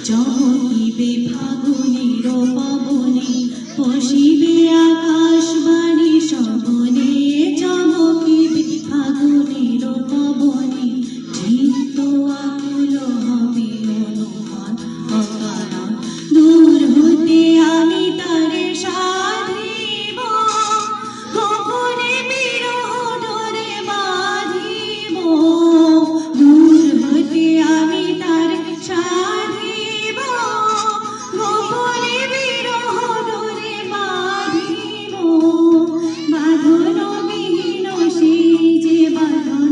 চমকিবে ফাগুনের পবনে, পশিবে আকাশবাণী শ্রবণে। চমকিবে ফাগুনের পবনে, চিত্ত আকুল হবে অনুমান অকারণ। দূর হতে আমি তারে সাধিব, গোপনে বিরহ ডোরে বাঁধিব। দূর হতে আমি তারে সাধিব, গোপনে বিরহ ডোরে বাঁধিব। বাঁধন বিহীন সেই যে বাঁধন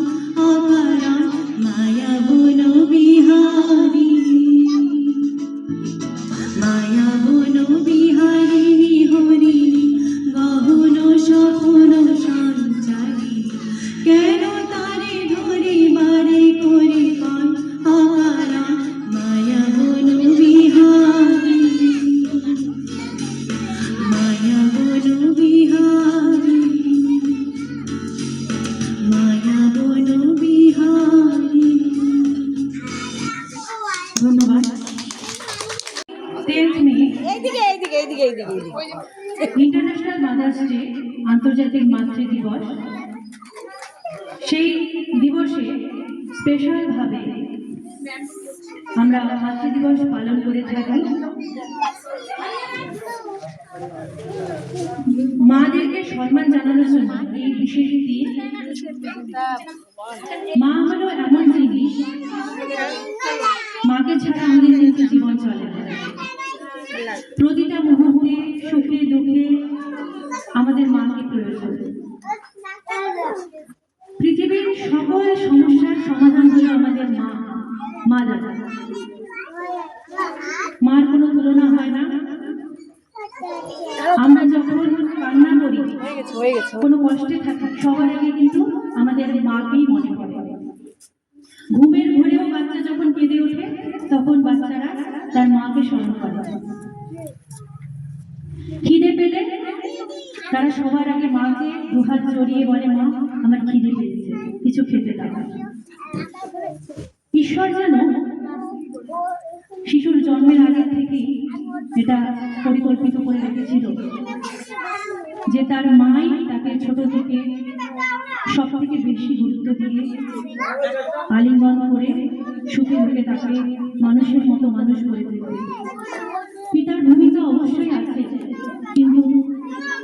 অকারণ, মায়া বন বিহারী। মায়া বন বিহারিণী হরিণী, গহন স্বপ্ন সঞ্চারী। কেন তারে ধরিবারে করি পণ অকারণ, মায়া বন বিহারী। মায়া বন বিহারী, মায়া বন বিহারী। ধন্যবাদ। 10th মে ইন্টারন্যাশনাল মাদার্স ডে, আন্তর্জাতিক মাতৃ দিবস। সেই দিবসে স্পেশালভাবে আমরা মাতৃ দিবস পালন করে থাকি। মাদেরকে সম্মান জানানোর জন্য এই বিশেষ দিন। মা হলো এমন জিনিস, মাকে ছাড়া আমাদের কিন্তু জীবন চলে না। প্রতিটা মুহূর্তে সুখে দুঃখে আমাদের মাকে প্রয়োজন। পৃথিবীর সকল সমস্যার সমাধান হলো আমাদের মা, মা দাদা। মার কোনো তুলনা হয় না। আমরা যখন কান্না করি, কোনো কষ্টে থাকি, সবার আগে কিন্তু আমাদের মাকেই মনে পড়ে। ঘুমের ঘরেও বাচ্চা যখন কেঁদে ওঠে, তখন বাচ্চারা তার মাকে স্মরণ করে। খিদে পেলে তারা সবার আগে মাকে দুহাত জড়িয়ে বলে, মা আমার খিদে পেয়েছে, কিছু খেতে দাও। ঈশ্বর যেন শিশুর জন্মের আগে থেকেই এটা পরিকল্পিত করে রেখেছিল যে তার মাই তাকে ছোট থেকে সব থেকে বেশি গুরুত্ব দিয়ে আলিঙ্গন করে সুখে দুঃখে তাকে মানুষের মতো মানুষ করে দেবে। পিতার ভূমিকা অবশ্যই আছে, কিন্তু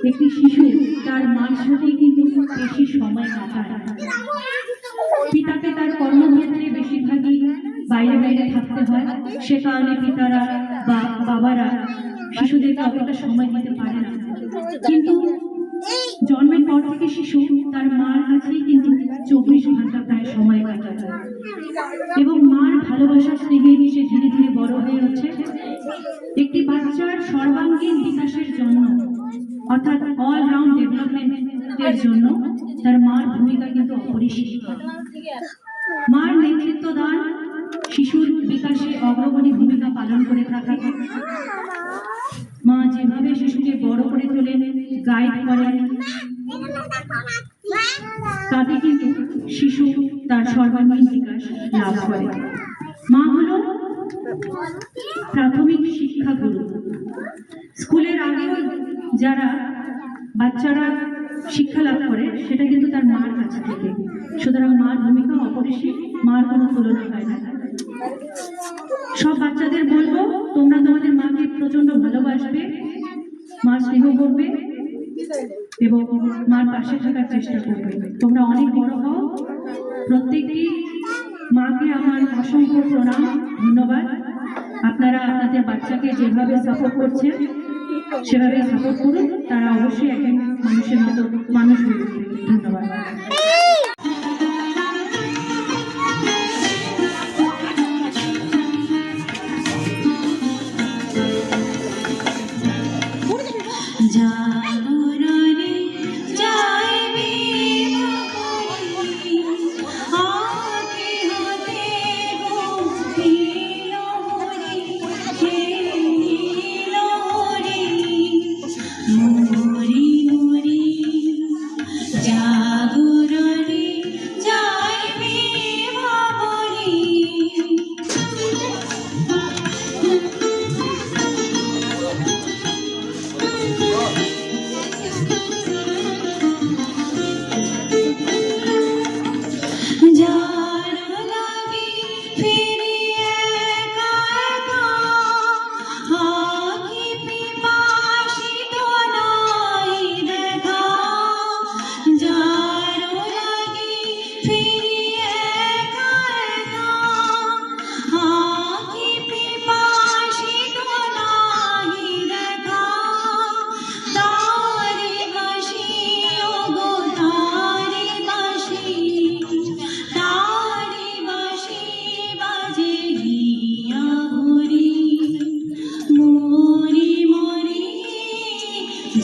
একটি শিশু তার মার সাথেই কিন্তু বেশি সময় কাটায়। পিতাকে তার কর্মক্ষেত্রে বেশিরভাগই বাইরে বাইরে থাকতে হয়, সে কারণে পিতারা বা বাবারা শিশুদেরকে অতটা সময় দিতে পারে না। কিন্তু জন্মের পর থেকে শিশু তার মার কাছেই কিন্তু 24 ঘন্টা প্রায় সময় কাটায় এবং মার ভালোবাসা স্নেহে সে ধীরে ধীরে বড় হয়ে হচ্ছে। একটি বাচ্চার সর্বাঙ্গীন বিকাশের জন্য, অর্থাৎ অল রাউন্ড ডেভেলপমেন্টের জন্য তার মার ভূমিকা কিন্তু অপরিসীম। মার নেতৃত্ব দান শিশুর বিকাশে অগ্রগণী ভূমিকা পালন করে থাকে। মা যেভাবে শিশুকে বড় করে তোলেন, গাইড করেন, তাতে কিন্তু শিশু তার সর্বাঙ্গীন বিকাশ লাভ করে। মা হলো প্রাথমিক শিক্ষা গুরু। স্কুলের আগেও যারা বাচ্চারা শিক্ষা লাভ করে, সেটা কিন্তু তার মার কাছে থেকে। সুতরাং মার ভূমিকা অপরিসীম, মার কোনো তুলনা হয় না। সব বাচ্চাদের বলবো, তোমরা তোমাদের মাকে প্রচন্ড ভালোবাসবে, মার স্নেহ করবে এবং মার পাশে থাকার চেষ্টা করবে। তোমরা অনেক বড় হও, প্রত্যেকটি মাকে আমার অসংখ্য প্রণাম, ধন্যবাদ। আপনারা আপনাদের বাচ্চাকে যেভাবে সাপোর্ট করছেন সেভাবে সাপোর্ট করুন, তারা অবশ্যই একজন মানুষের মতো মানুষ হয়ে উঠবে। ধন্যবাদ। জাগরণে যাইবে বাবুরি, আগে হতে গভীর হরি, খেলিল হরি, মরি মরি। জাগরণে যাইবে বাবুরি। যার লাগি ফিরিয়ে একা একা, আকি পিপাসিত নাই দেখা। যার লাগি ফিরিয়ে একা একা, আকি পিপাসিত নাই দেখা। তারি বাঁশি ওগো তারি বাঁশি, তারি বাঁশি বাজে গিয়া হরি, মরি মরি।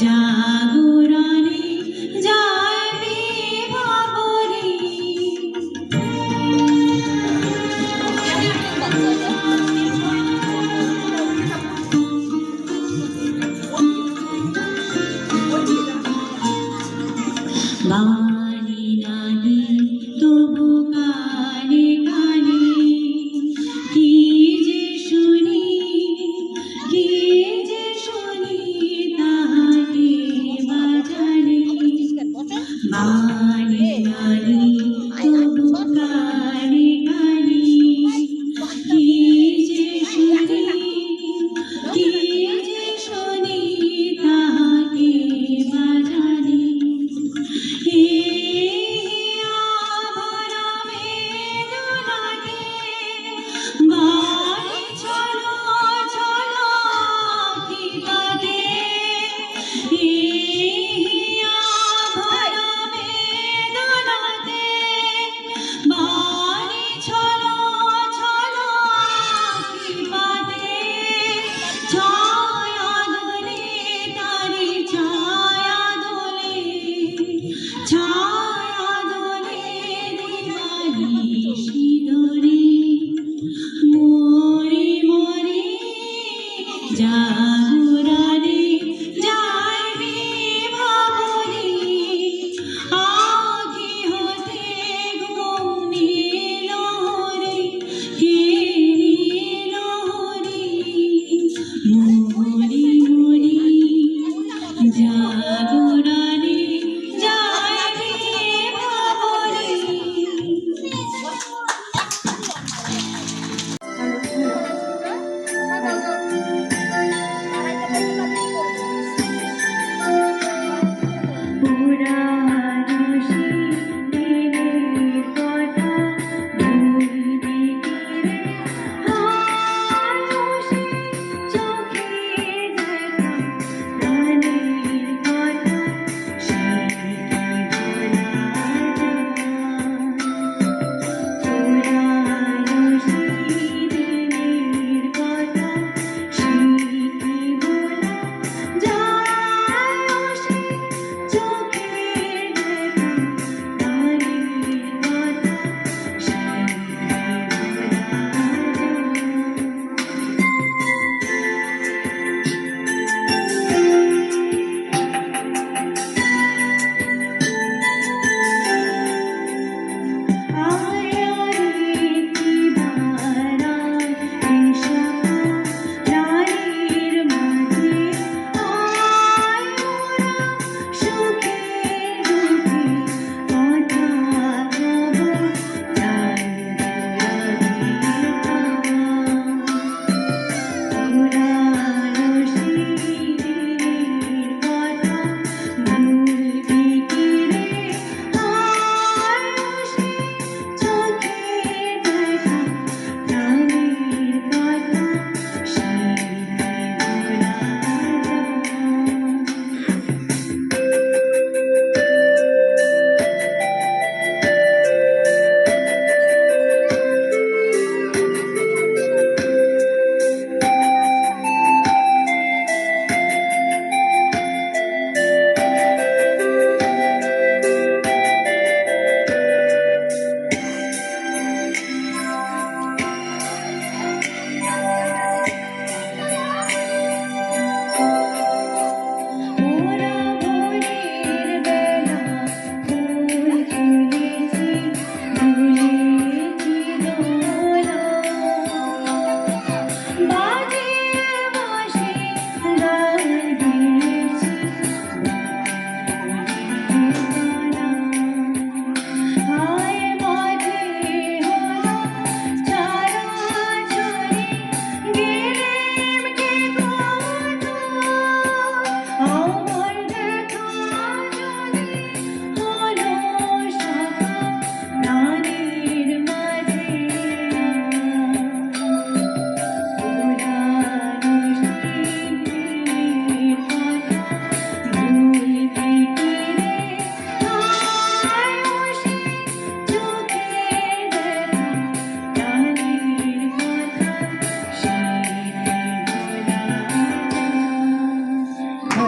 জাগরণে যাইবে বাবুরি। বাণী নাহি তবু কানে কানে, কি যে শুনি, কি যে শুনি তাহাকে বা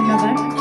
ধন্যবাদ।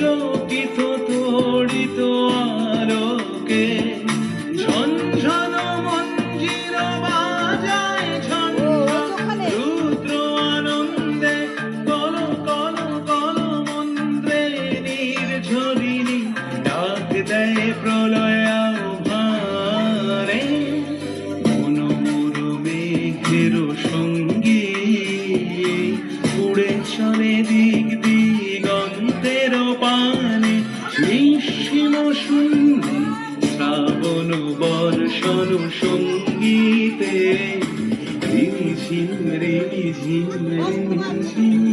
চকিত তড়িত আলোকে ঝনঝন মঞ্জির বাজায় ঝনঝন রুদ্র আনন্দে কল কল কল মন্ত্রে নির্ঝরিণী ডাক দেয় প্রলয় আহ্বানে মন মোর মেঘের সঙ্গী উড়ে চলে দিক দিগন্তের পানে নিঃসীম শূন্যে শ্রাবণ বর্ষণ সঙ্গীতে রিঝিম রিঝিম রিঝিম।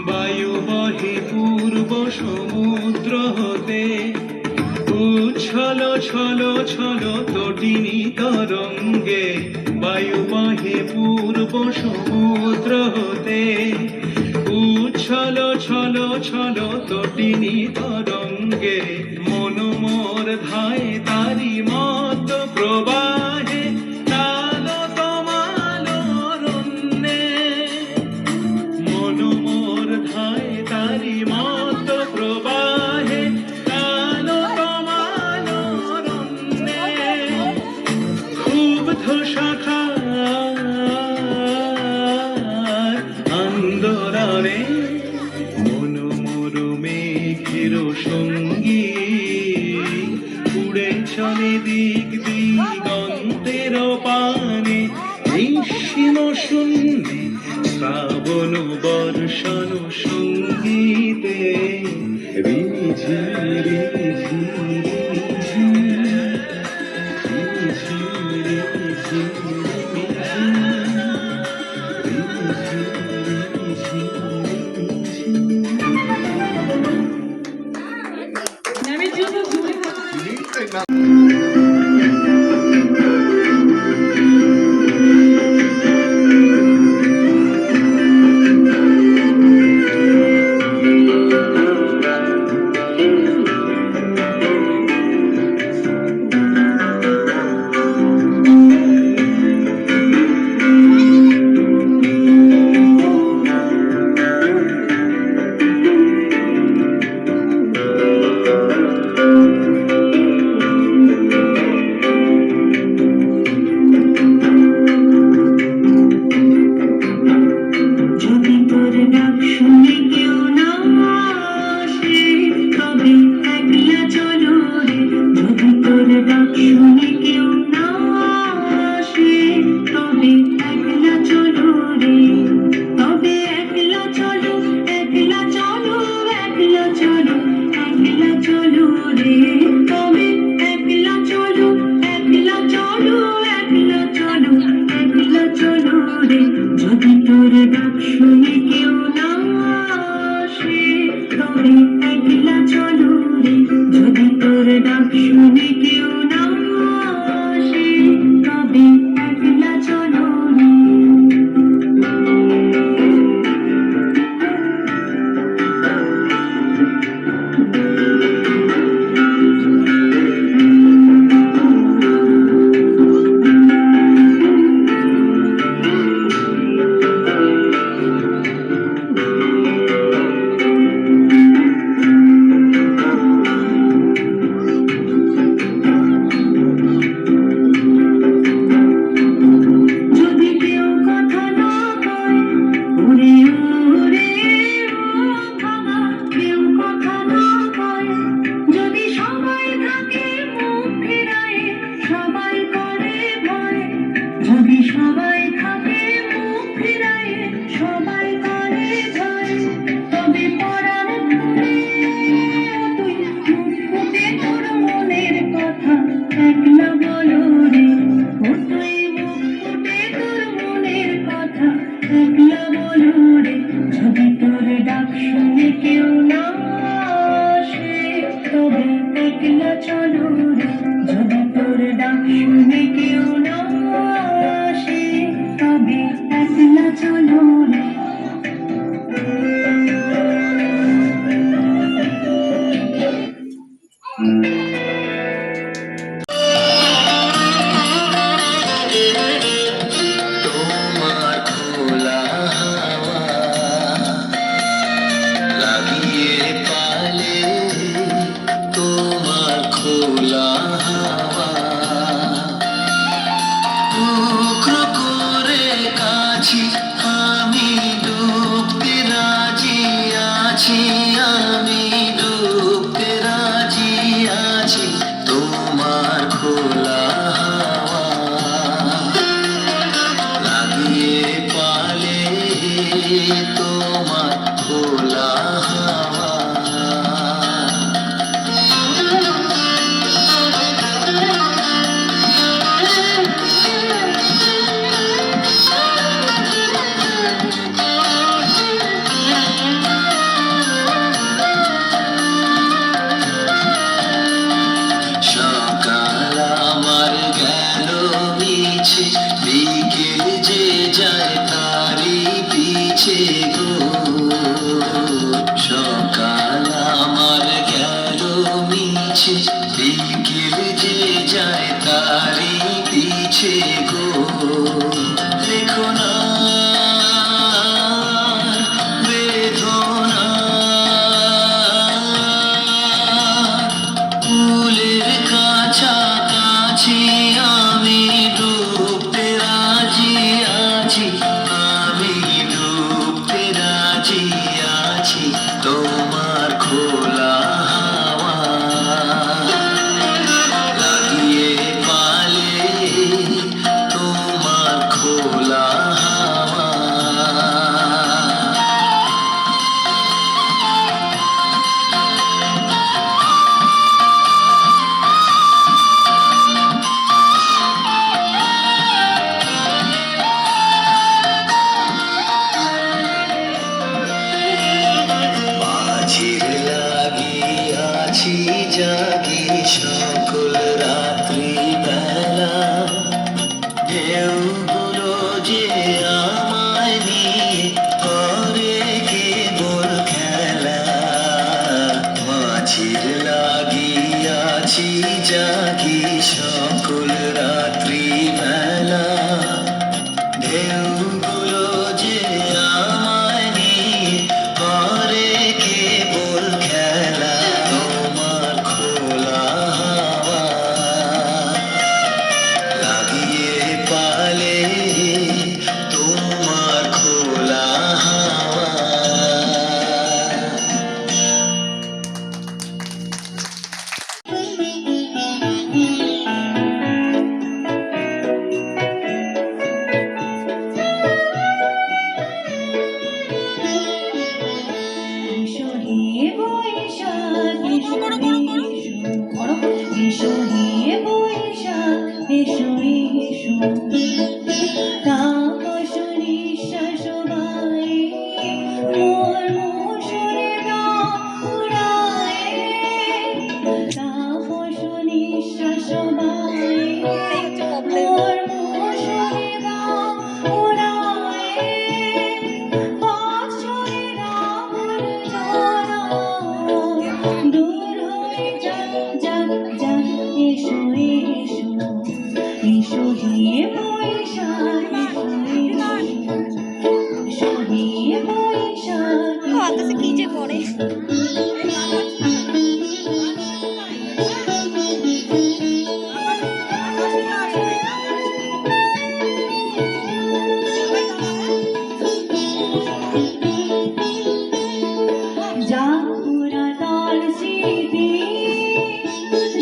বায়ু বহে পূর্ব সমুদ্র হতে উচ্ছল ছল ছল তটিনী তরঙ্গে বায়ু বহে পূর্ব সমুদ্র হতে উচ্ছল ছল ছল তটিনী তরঙ্গে মন মোর ধায় তারি মত প্রবাহে তাল তমাল রণ্যে মন মোর ধায় তারি মত প্রবাহে তাল তমাল রণ্যে ক্ষুব্ধ শাখা আন্দোলনে মন মোর মেঘের সঙ্গী উড়ে চলে দিক দিগন্তের পানে নিঃসীম শূন্যে শ্রাবণ বর্ষণ সঙ্গীতে রিঝিম রিঝিম রিঝিম রিঝিম রিঝিম নামের জন্য জোরে যদি তোর ডাক শুনে কেউ না আসে তবে একলা চলো রে যদি তোর ডাক শুনে কেউ না আসে তবে একলা চলো রে তবে একলা চলো একলা চলো একলা চলো একলা চলো রে তবে একলা চলো একলা চলো একলা চলো একলা চলো রে যদি তোর ডাক শুনে কেউ না আসে তবে একলা চলো রে যদি তোর ডাক শুনে কেউ না আসে তবে একলা চলো রে তোমার খোলা হাওয়া লাগিয়ে পালে তোমার খোলা হাওয়া মাঝির লাগিয়াছি জাগি সকল রাত্রি বেলা ঢেউগুলো যে আমায় নিয়ে করে কেবল খেলা মাঝির লাগিয়াছি জাগি সকল রাত্রি বেলা ঢেউগুলো যে আমায় নিয়ে করে কেবল খেলা তোমার খোলা হাওয়া লাগিয়ে পালে তোমার খোলা হাওয়া এসো হে বৈশাখ এসো এসো হে বৈশাখ এসো এসো তাপস নিঃশ্বাস বায়ে মোর মসুরে উড়ায়ে তাপস নিঃশ্বাস বায়ে মোর মসুরে উড়ায়ে বছরে রাহুল ঝরা দূর হয়ে যাক যাক যাক এসো এসো এসো হে বৈশাখ এসো এসো হে বৈশাখ কি যে করে যাক পুরাতন স্মৃতি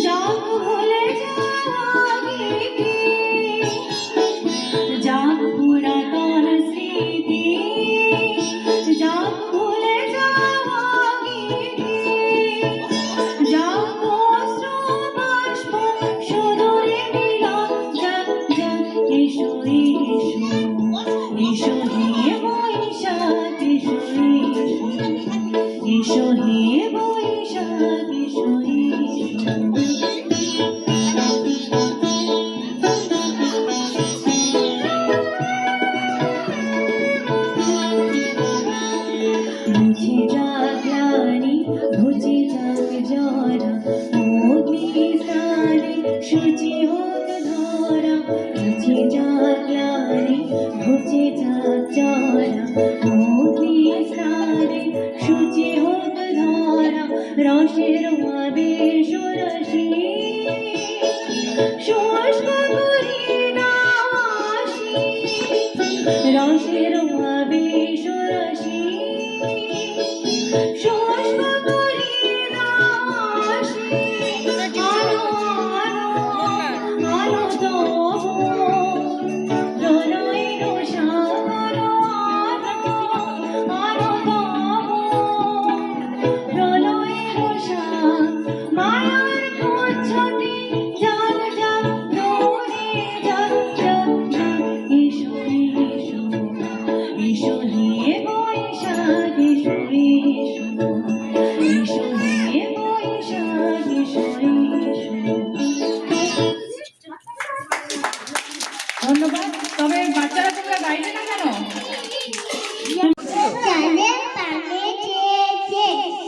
যাক ভুলে যাওয়া গীতি যাক পুরাতন স্মৃতি যাক ভুলে যাওয়া গীতি যাক অশ্রু বাষ্প সুদূরে মিলন যাক যাক এসো এসো এসো হে বৈশাখ এসো এসো হে বৈশাখ এসো বুঝে যাক গ্লানি বুঝে যাক জরা অগ্নি স্নানে সূচি হোক ধরা বুঝে যাক গ্লানি বুঝে যাক জরা অগ্নি স্নানে সূচি হোক ধরা রসের আবেশ রসি শুষ্ক করি নাশি রসের আবেশ রসি শুষ্ক করি নাশি আলো আলো আলো তব প্রণয়ের সাগর আলো আলো তব প্রলয়ের সাগ মায়ার কুচ্ছটি জাগ জাগ দৌড়ে জাগ জাগ জাগ এসো এসো এসো হে বৈশাখ এসো এসো হে বৈশাখ এসো ধন্যবাদ। তবে বাচ্চারা তোমরা গাইলে না কেন? চাঁদের পানে চেয়েছে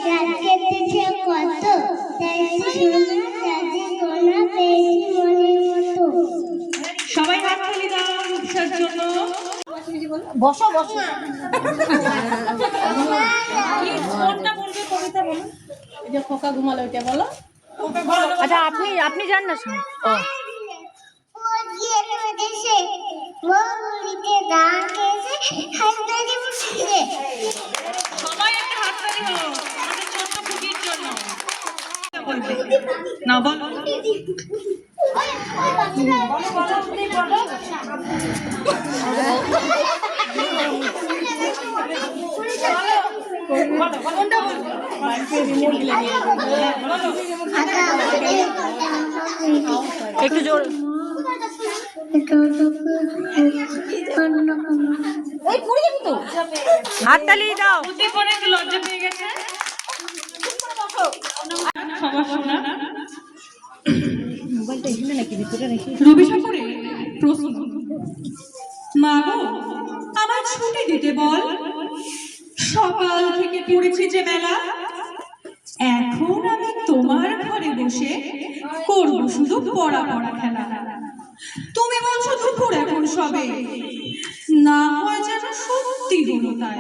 রাত কেটেছে কত তাই সোনা সাজে গোনা পেয়েছি মনের মতো সবাই হাত তালি দাও রূপসার জন্য। বসো বসো কোনটা বলবে কবিতা বলো। এই যে খোকা ঘুমালো ওইটা বলো। আচ্ছা আপনি জান না শুন ও গিয়ে দেশে মৌলিকে দাঁড়িয়েছে হাততালি মুছে সবাই একটা হাততালি দাও। বলবে না, বলো। একটু জোর হাততালি দাও। অতি করে একটু লজ্জা পেয়ে গেছে সবার শোনা। রবি ঠাকুরের প্রশ্ন, মা গো আমার ছুটি দিতে বল, সকাল থেকে পড়েছি যে মেলা, এখন আমি তোমার ঘরে বসে করবো শুধু পড়া পড়া খেলা। তুমি বলছো দুপুর এখন সবে, না হয় যেন সত্যি হলো তাই।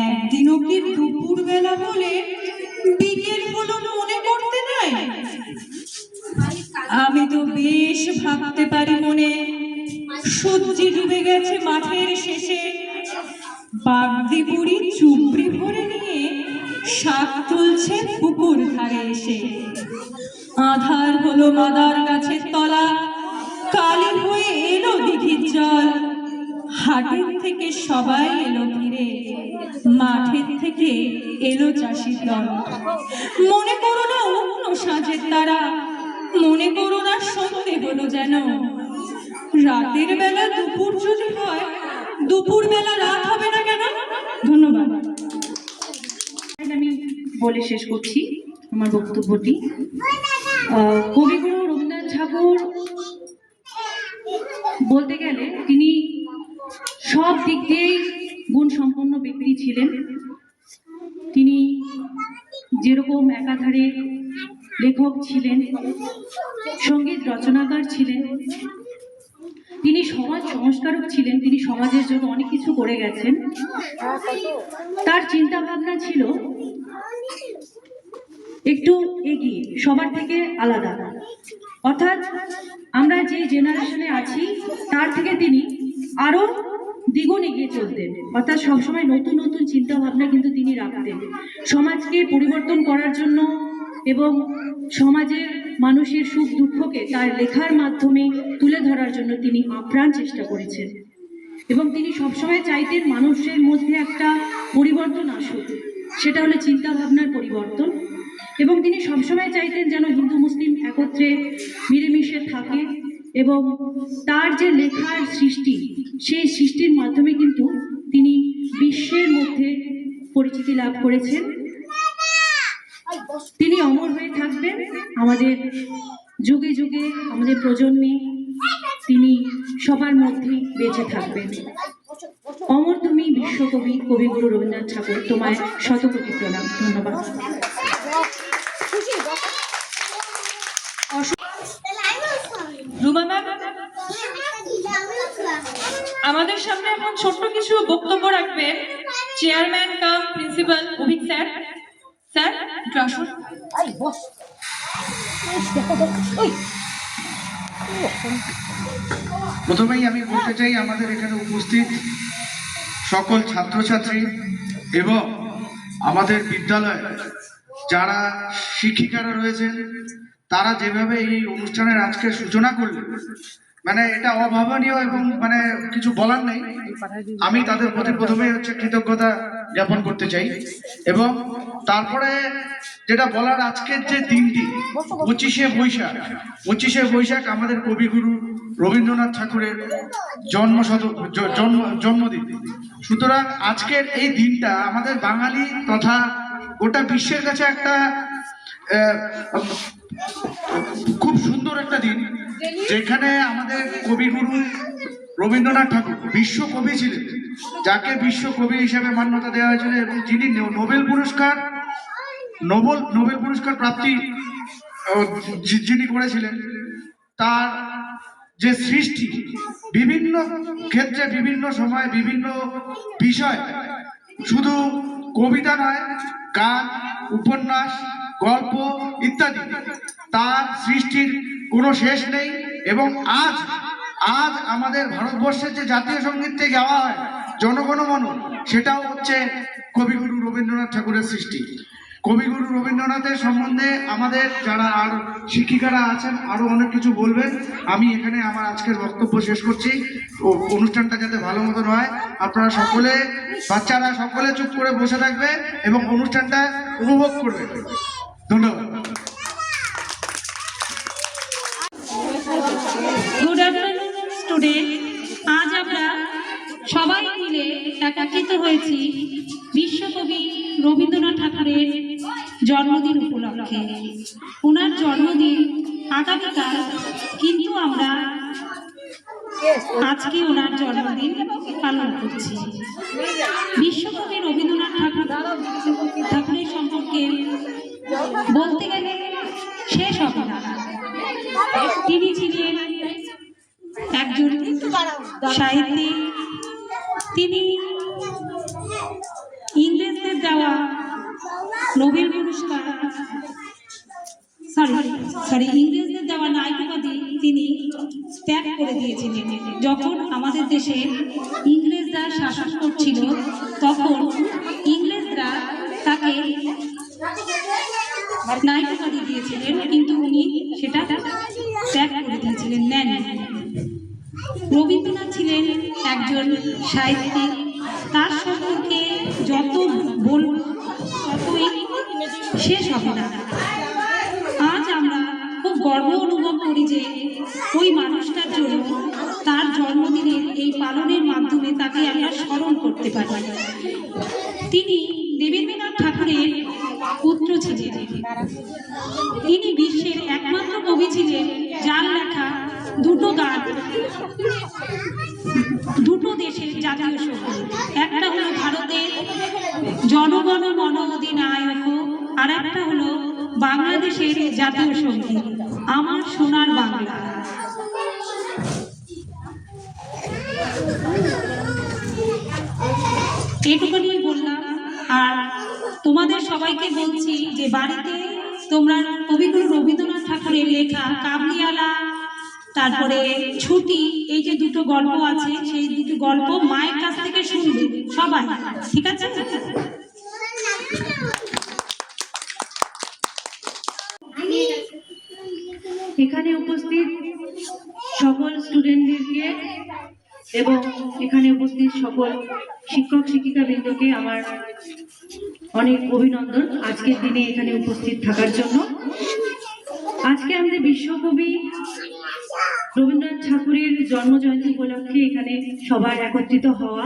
একদিনও কি দুপুর বেলা বলে বিকেল হলো মনে করতে নাই? আমি তো বেশ ভাবতে পারি মনে, সূর্যি ডুবে গেছে মাঠের শেষে, বাগদি বুড়ি চুপড়ি ভরে নিয়ে শাক তুলছে পুকুর ধারে এসে। আধার হলো মাদার গাছের তলা, কালি হয়ে এলো দিঘির জল, হাটের থেকে সবাই এলো ফিরে, মাঠের থেকে এলো চাষির দল। মনে করো না অন্য সাঁঝের তারা, মনে করো না সন্ধে হলো যেন, রাতের বেলা দুপুর যদি হয়, দুপুর বেলা রাত হবে না কেন? ধন্যবাদ। আমি বলে শেষ করছি আমার বক্তব্যটি। কবিগুরু রবীন্দ্রনাথ ঠাকুর বলতে গেলে তিনি সব দিক দিয়েই গুণ সম্পন্ন ব্যক্তি ছিলেন। তিনি যেরকম একাধারে লেখক ছিলেন, সঙ্গীত রচনাকার ছিলেন, তিনি সমাজ সংস্কারক ছিলেন, তিনি সমাজের জন্য অনেক কিছু করে গেছেন। তার চিন্তা ভাবনা ছিল একটু এগিয়ে, সবার থেকে আলাদা। অর্থাৎ আমরা যে জেনারেশনে আছি তার থেকে তিনি আরো দ্বিগুণ এগিয়ে চলতেন। অর্থাৎ সবসময় নতুন নতুন চিন্তা ভাবনা কিন্তু তিনি রাখতেন সমাজকে পরিবর্তন করার জন্য, এবং সমাজের মানুষের সুখ দুঃখকে তার লেখার মাধ্যমে তুলে ধরার জন্য তিনি আপ্রাণ চেষ্টা করেছেন। এবং তিনি সবসময় চাইতেন মানুষের মধ্যে একটা পরিবর্তন আসুক, সেটা হলো চিন্তা ভাবনার পরিবর্তন। এবং তিনি সবসময় চাইতেন যেন হিন্দু মুসলিম একত্রে মিলেমিশে থাকে, এবং তার যে লেখার সৃষ্টি, সেই সৃষ্টির মাধ্যমে কিন্তু তিনি বিশ্বের মধ্যে পরিচিতি লাভ করেছেন। তিনি অমর হয়ে থাকবেন আমাদের যুগে যুগে, আমাদের প্রজন্মে তিনি সবার মধ্যেই বেঁচে থাকবেন। অমর তুমি বিশ্বকবি কবিগুরু রবীন্দ্রনাথ ঠাকুর, তোমায় শতকোটি প্রণাম। ধন্যবাদ। রুমা ম্যাম, আমাদের সামনে এখন ছোট্ট কিছু বক্তব্য রাখবেন chairman cum principal Abhik sir. Sir একটু আসুন। প্রথমেই আমি বলতে চাই আমাদের এখানে উপস্থিত সকল ছাত্রছাত্রী এবং আমাদের বিদ্যালয়ে যারা শিক্ষিকারা রয়েছেন, তারা যেভাবে এই অনুষ্ঠানের আজকে সূচনা করলেন, মানে এটা অভাবনীয় এবং মানে কিছু বলার নেই। আমি তাদের প্রতি প্রথমে কৃতজ্ঞতা জ্ঞাপন করতে চাই। এবং তারপরে যেটা বলার, আজকের যে দিনটি 25শে বৈশাখ আমাদের কবিগুরু রবীন্দ্রনাথ ঠাকুরের জন্মদিন। সুতরাং আজকের এই দিনটা আমাদের বাঙালি তথা গোটা বিশ্বের কাছে একটা খুব সুন্দর একটা দিন, যেখানে আমাদের কবিগুরু রবীন্দ্রনাথ ঠাকুর বিশ্বকবি ছিলেন, যাকে বিশ্বকবি হিসেবে মান্যতা দেওয়া হয়েছিল, এবং যিনি নোবেল পুরস্কার প্রাপ্তি যিনি করেছিলেন। তার যে সৃষ্টি বিভিন্ন ক্ষেত্রে, বিভিন্ন সময়, বিভিন্ন বিষয়, শুধু কবিতা নয়, গান, উপন্যাস, গল্প ইত্যাদি, তার সৃষ্টির কোনো শেষ নেই। এবং আজ আমাদের ভারতবর্ষের যে জাতীয় সঙ্গীতটি গাওয়া হয় জনগণ মন, সেটাও হচ্ছে কবিগুরু রবীন্দ্রনাথ ঠাকুরের সৃষ্টি। কবিগুরু রবীন্দ্রনাথের সম্বন্ধে আমাদের যারা আর শিক্ষিকারা আছেন আরো অনেক কিছু বলবেন। আমি এখানে আমার আজকের বক্তব্য শেষ করছি। অনুষ্ঠানটা যাতে ভালো মতন হয়, আপনারা সকলে, বাচ্চারা সকলে চুপ করে বসে থাকবে এবং অনুষ্ঠানটা উপভোগ করবে। ধন্যবাদ। Good afternoon student. আজ আমরা সবাই মিলে একত্রিত হয়েছি বিশ্বকবি রবীন্দ্রনাথ ঠাকুরের জন্মদিন উপলক্ষে। ওনার জন্মদিন আগামীকাল, কিন্তু আমরা আজকে ওনার জন্মদিন পালন করছি। বিশ্বকবি রবীন্দ্রনাথ ঠাকুরের সম্পর্কে বলতে গেলে শেষ হবে না। তিনি ছিলেন একজন সাহিত্যিক। তিনি ইংরেজদের দেওয়া নোবেল পুরস্কার ইংরেজদের দেওয়া নাইট উপাধি তিনি ত্যাগ করে দিয়েছিলেন। যখন আমাদের দেশে ইংরেজরা শাসন করছিল তখন ইংরেজরা তাকে নাইট উপাধি দিয়েছিলেন, কিন্তু উনি সেটা ত্যাগ করে দিয়েছিলেন, নেন। রবীন্দ্রনাথ ছিলেন একজন সাহিত্যিক। তার সম্পর্কে যত বলব ততই শেষ হবে না। আজ আমরা খুব গর্ব অনুভব করি যে ওই মানুষটার জন্য তার জন্মদিনের এই পালনের মাধ্যমে তাকে আমরা স্মরণ করতে পারি। তিনি দেবেন্দ্রনাথ ঠাকুরের পুত্র ছিলেন। তিনি বিশ্বের একমাত্র কবি ছিলেন যার লেখা দুটো গান দুটো দেশের জাতীয় সঙ্গীত। একটা হলো ভারতের জনগণ মন অধিনায়ক, আর একটা হলো বাংলাদেশের জাতীয় সঙ্গীত আমার সোনার বাংলা। এটুকুনি বললাম। আর তোমাদের সবাইকে বলছি যে বাড়িতে তোমরা কবিগুরু রবীন্দ্রনাথ ঠাকুরের লেখা কাবুলিওয়ালা, তারপরে ছুটি, এই যে দুটো গল্প আছে সেই দুটো গল্প মায়ের কাছ থেকে শুনবে সবাই, ঠিক আছে? এখানে উপস্থিত সকল স্টুডেন্টদেরকে এবং এখানে উপস্থিত সকল শিক্ষক শিক্ষিকা বৃন্দকে আমার অনেক অভিনন্দন আজকের দিনে এখানে উপস্থিত থাকার জন্য। আজকে আমাদের বিশ্বকবি রবীন্দ্রনাথ ঠাকুরের জন্মজয়ন্তী উপলক্ষে এখানে সবার একত্রিত হওয়া।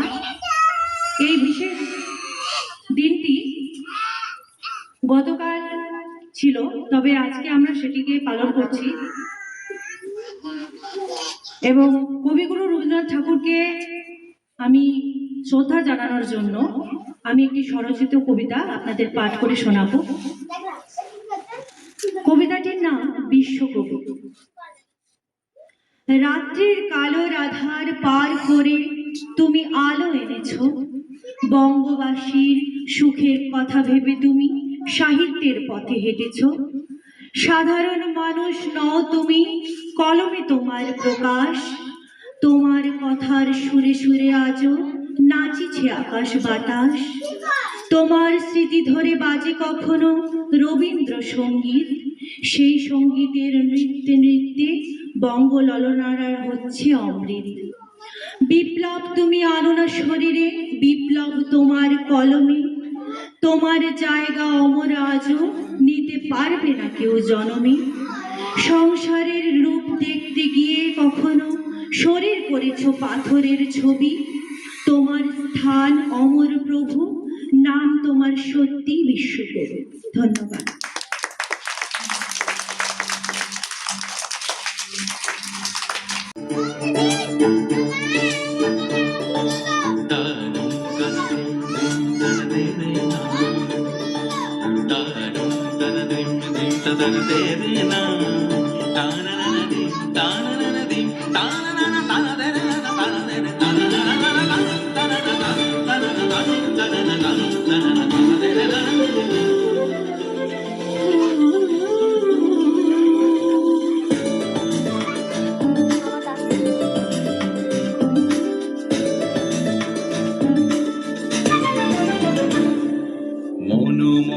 এই বিশেষ দিনটি গতকাল ছিল, তবে আজকে আমরা সেটিকে পালন করছি। এবং কবিগুরু রবীন্দ্রনাথ ঠাকুরকে আমি শ্রদ্ধা জানানোর জন্য আমি একটি স্বরচিত কবিতা আপনাদের পাঠ করে শোনাবো। কবিতাটির নাম বিশ্বকবি। রাত্রির কালো আধার পার করে তুমি আলো এনেছো, বঙ্গবাসীর সুখের কথা ভেবে তুমি সাহিত্যের পথে হেঁটেছো। সাধারণ মানুষ নও তুমি, কলমে তোমার প্রকাশ। তোমার কথার সুরে সুরে আজও নাচিছে আকাশ বাতাস। তোমার স্মৃতি ধরে বাজে কখনো রবীন্দ্র সঙ্গীত। সেই সঙ্গীতের নৃত্যে নৃত্যে বঙ্গ ললনারা হচ্ছে অমৃত। বিপ্লব তুমি আনো না শরীরে, বিপ্লব তোমার কলমে। তোমার জায়গা অমর আজও নিতে পারবে না কেউ জনমে। সংসারের রূপ দেখতে গিয়ে কখনো শরীর করেছো পাথরের ছবি। তোমার স্থান অমর প্রভু, নাম তোমার সত্যি বিশ্বকবি। ধন্যবাদ।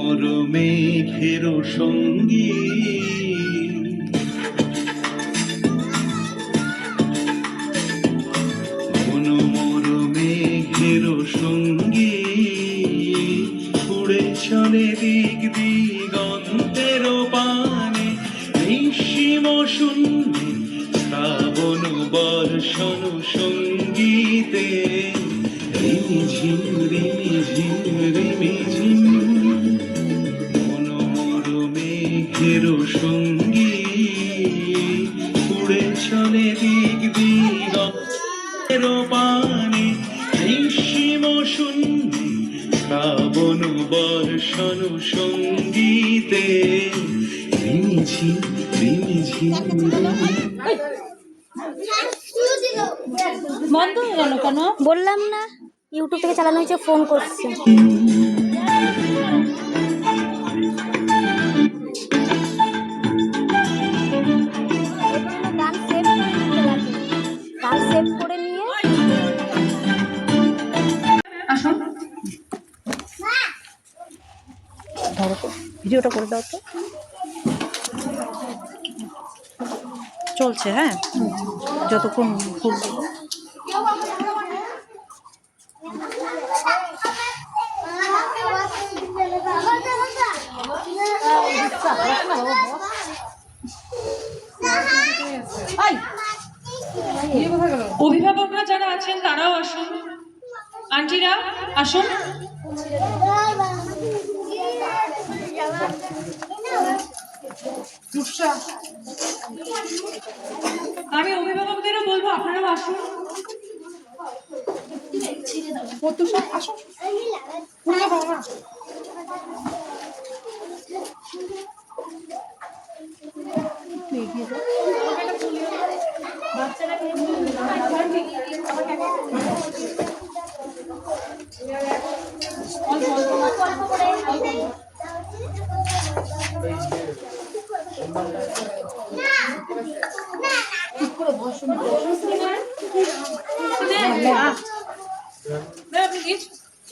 মোর মেঘের সঙ্গী মন মোর মেঘের সঙ্গী উড়ে চলে দিক দিগন্তের পানে নিঃসীম শূন্যে শ্রাবণ বর্ষণ সঙ্গীতে রিমিঝিম রিমিঝিম রিমিঝিম মনোর মেঘের সঙ্গী উড়ে চলে দিক দিগন্তের পানে নিঃসীম শূন্যে শ্রাবণ বর্ষণ সঙ্গীতে রিমিঝিম রিমিঝিম বন্ধ হয়ে গেল কেন? বললাম না ইউটিউব থেকে চালানো হয়েছে, ফোন করছে। গান সেভ করে নিয়ে আসুন। ধরো তো, ভিডিওটা করে দাও তো। চলছে, হ্যাঁ, যতক্ষণ করবো। অভিভাবকরা যারা আছেন তারাও আসুন, আন্টিরা আসুন। আমি অভিভাবকদেরও বলবো আপনারাও আসুন।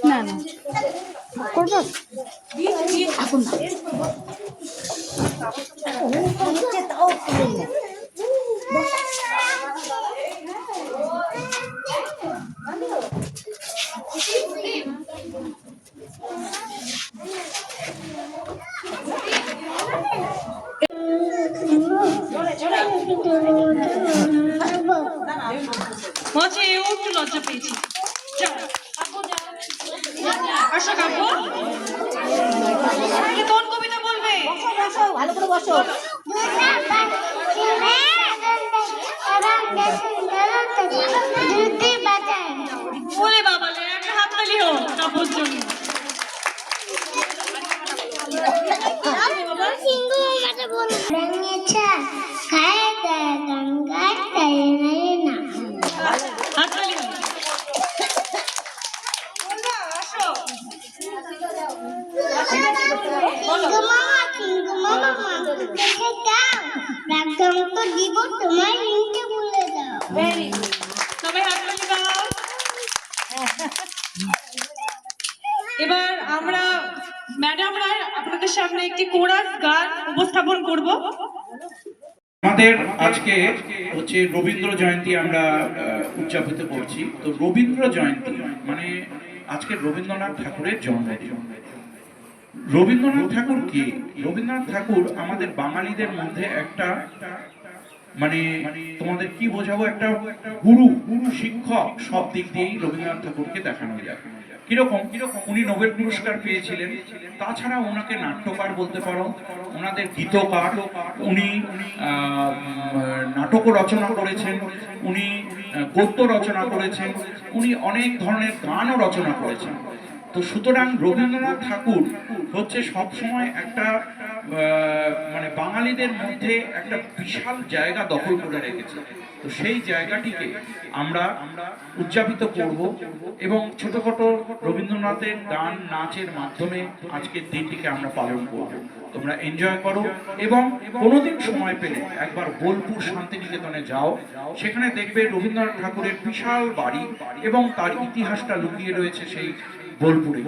না না করবো এখন না। মঞ্চে এও একটু লজ্জা পেয়েছি। যাও, আসো কাকু। তুমি কোন কবিতা বলবে? ভালো করে বসো। বলে বাবালে একটা হাততালি হোক কাপুর জন্য। হাততালি হোক। আসো। দিব তোমার লিঙ্কে বলে দাও। সবাই হাততালি দাও। এবার আমরা ম্যাডামরা আপনাদের সামনে একটি কোরাস গান উপস্থাপন করব। আমাদের আজকে হচ্ছে রবীন্দ্র জয়ন্তী আমরা উদযাপিত করছি। তো রবীন্দ্র জয়ন্তী মানে আজকে রবীন্দ্রনাথ ঠাকুরের জন্মদিন। রবীন্দ্রনাথ ঠাকুর কি? রবীন্দ্রনাথ ঠাকুর আমাদের বাঙালিদের মধ্যে একটা মানে তোমাদের কি বোঝাবো, একটা গুরু শিক্ষক, সব দিক দিয়েই রবীন্দ্রনাথ ঠাকুরকে দেখানো যায়। কিরকম উনি নোবেল পুরস্কার পেয়েছিলেন, তাছাড়া ওনাকে নাট্যকার বলতে পারো, ওনাদের গীতকার, উনি নাটকও রচনা করেছেন, উনি গদ্য রচনা করেছেন, উনি অনেক ধরনের গানও রচনা করেছেন। তো সুতরাং রবীন্দ্রনাথ ঠাকুর হচ্ছে সবসময় একটা মানে বাঙালিদের মধ্যে একটা বিশাল জায়গা দখল করে রেখেছে। তো সেই জায়গাটিকে আমরা উদযাপিত করব এবং ছোটখাটো রবীন্দ্রনাথের গান নাচের মাধ্যমে আজকের দিনটিকে আমরা পালন করব। তোমরা এনজয় করো এবং কোনোদিন সময় পেলে একবার বোলপুর শান্তিনিকেতনে যাও, সেখানে দেখবে রবীন্দ্রনাথ ঠাকুরের বিশাল বাড়ি এবং তার ইতিহাসটা লুকিয়ে রয়েছে সেই বোলপুরে,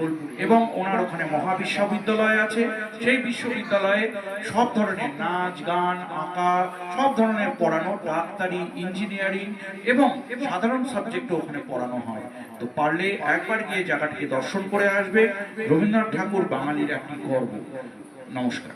এবং ওনার ওখানে মহাবিশ্ববিদ্যালয় আছে। সেই বিশ্ববিদ্যালয়ে সব ধরনের নাচ, গান, আঁকা, সব ধরনের পড়ানো, ডাক্তারি, ইঞ্জিনিয়ারিং এবং সাধারণ সাবজেক্টও ওখানে পড়ানো হয়। তো পারলে একবার গিয়ে জায়গাটিকে দর্শন করে আসবে। রবীন্দ্রনাথ ঠাকুর বাঙালির একটি গর্ব। নমস্কার।